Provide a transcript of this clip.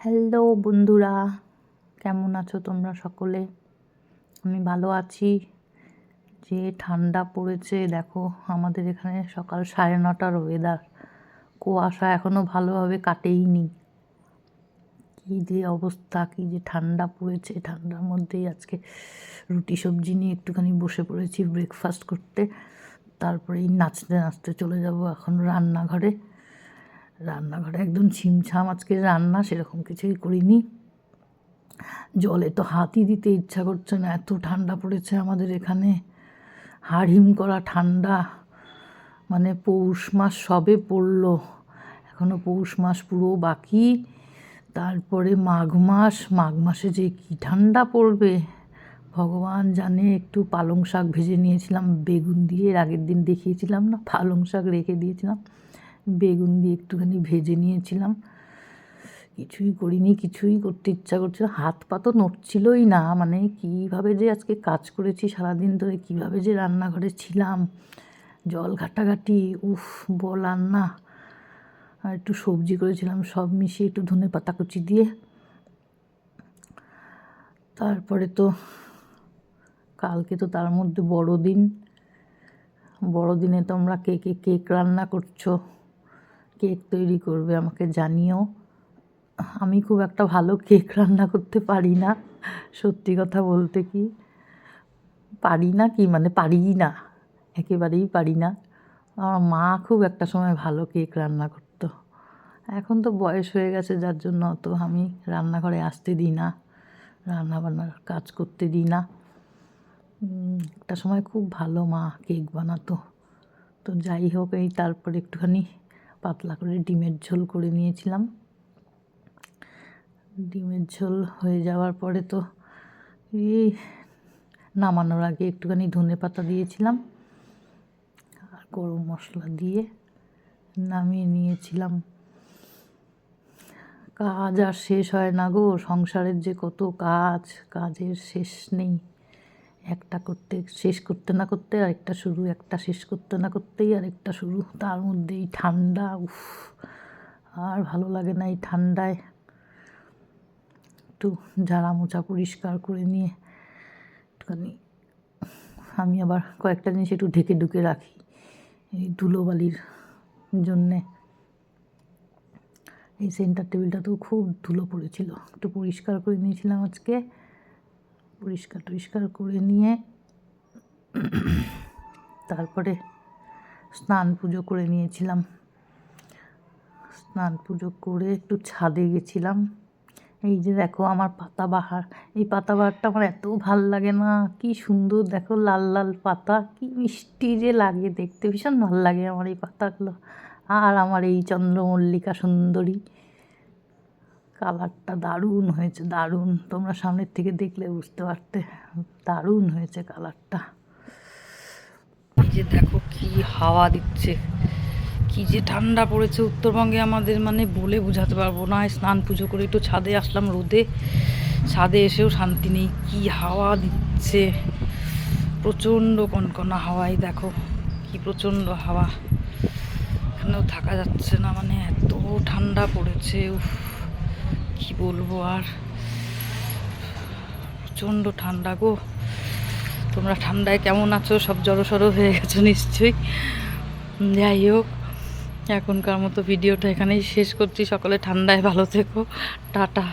Hello বন্ধুরা, কেমন আছো তোমরা সকলে? আমি ভালো আছি। যে ঠান্ডা পড়েছে দেখো, আমাদের এখানে সকাল 9:30টার ওয়েদার, কুয়াশা এখনও ভালোভাবে কাটেইনি। কী যে অবস্থা, কী যে ঠান্ডা পড়েছে। ঠান্ডার মধ্যেই আজকে রুটি সবজি নিয়ে একটুখানি বসে পড়েছি ব্রেকফাস্ট করতে। তারপরেই নাচতে নাচতে চলে যাব এখন রান্নাঘরে। একদম ছিমছাম আজকে রান্না, সেরকম কিছুই করিনি। জলে তো হাতই দিতে ইচ্ছা করছে না, এত ঠান্ডা পড়েছে আমাদের এখানে। হাড়হিম করা ঠান্ডা, মানে পৌষ মাস সবে পড়লো, এখনও পৌষ মাস পুরো বাকি। তারপরে মাঘ মাসে যে কী ঠান্ডা পড়বে ভগবান জানে। একটু পালং শাক ভেজে নিয়েছিলাম বেগুন দিয়ে, এর আগের দিন দেখিয়েছিলাম না, পালং শাক রেখে দিয়েছিলাম, বেগুন দিয়ে একটুখানি ভেজে নিয়েছিলাম। কিছুই করিনি, কিছুই করতে ইচ্ছা করছিল, হাত পা তো নড়ছিলই না। মানে কীভাবে যে আজকে কাজ করেছি সারাদিন ধরে, কীভাবে যে রান্নাঘরে ছিলাম, জল ঘাটাঘাটি, উফ বলার না। আর একটু সবজি করেছিলাম, সব মিশিয়ে একটু ধনেপাতা কুচি দিয়ে। তারপরে তো কালকে তো তার মধ্যে বড়দিনে তোমরা কে কে কেক রান্না করছো, কেক তৈরি করবে আমাকে জানিও। আমি খুব একটা ভালো কেক রান্না করতে পারি না, সত্যি কথা বলতে কি পারি না, কি মানে পারিই না, একেবারেই পারি না। আমার মা খুব একটা সময় ভালো কেক রান্না করতো। এখন তো বয়স হয়ে গেছে, যার জন্য অত আমি রান্নাঘরে আসতে দিই না, রান্নাবান্নার কাজ করতে দিই না। একটা সময় খুব ভালো মা কেক বানাতো। তো যাই হোক, এই তারপরে একটুখানি পাতলা করে ডিমের ঝোল করে নিয়েছিলাম। ডিমের ঝোল হয়ে যাওয়ার পরে তো এই নামানোর আগে একটুখানি ধনেপাতা দিয়েছিলাম আর গরম মশলা দিয়ে নামিয়ে নিয়েছিলাম। কাজ আর শেষ হয় না গো, সংসারের যে কত কাজ, কাজের শেষ নেই। একটা শেষ করতে না করতে আরেকটা শুরু, একটা শেষ করতে না করতেই আরেকটা শুরু। তার মধ্যেই ঠান্ডা, উফ আর ভালো লাগে না এই ঠান্ডায়। একটু ঝাড়া মোছা পরিষ্কার করে নিয়ে একটুখানি আমি আবার কয়েকটা জিনিস একটু ঢেকে ঢুকে রাখি এই ধুলোবালির জন্যে। এই সেন্টার টেবিলটাতেও খুব ধুলো পড়েছিল, একটু পরিষ্কার করে নিয়েছিলাম আজকে। পরিষ্কার করে নিয়ে তারপরে স্নান পুজো করে নিয়েছিলাম। স্নান পুজো করে একটু ছাদে গেছিলাম। এই যে দেখো আমার পাতাবাহার, এই পাতাবাহারটা আমার এত ভাল লাগে না, কি সুন্দর দেখো লাল লাল পাতা, কি মিষ্টি যে লাগে দেখতে, ভীষণ ভাল লাগে আমার এই পাতাগুলো। আর আমার এই চন্দ্রমল্লিকা সুন্দরী, কালারটা দারুণ হয়েছে, দারুণ। তোমরা সামনের থেকে দেখলে বুঝতে পারতে, দারুণ হয়েছে কালারটা। এই যে দেখো কি হাওয়া দিচ্ছে, কি যে ঠান্ডা পড়েছে উত্তরবঙ্গে আমাদের, মানে বলে বোঝাতে পারবো না। স্নান পুজো করে একটু ছাদে আসলাম রোদে, ছাদে এসেও শান্তি নেই, কি হাওয়া দিচ্ছে, প্রচণ্ড কনকনা হাওয়াই দেখো, কি প্রচণ্ড হাওয়া। এখানেও থাকা যাচ্ছে না, মানে এত ঠান্ডা পড়েছে, উফ কি বলবো আর, প্রচণ্ড ঠান্ডা গো। তোমরা ঠান্ডায় কেমন আছো? সব জড়সড় হয়ে গেছো নিশ্চয়ই। যাই হোক, এখনকার মতো ভিডিওটা এখানেই শেষ করছি। সকলে ঠান্ডায় ভালো থেকো, টাটা।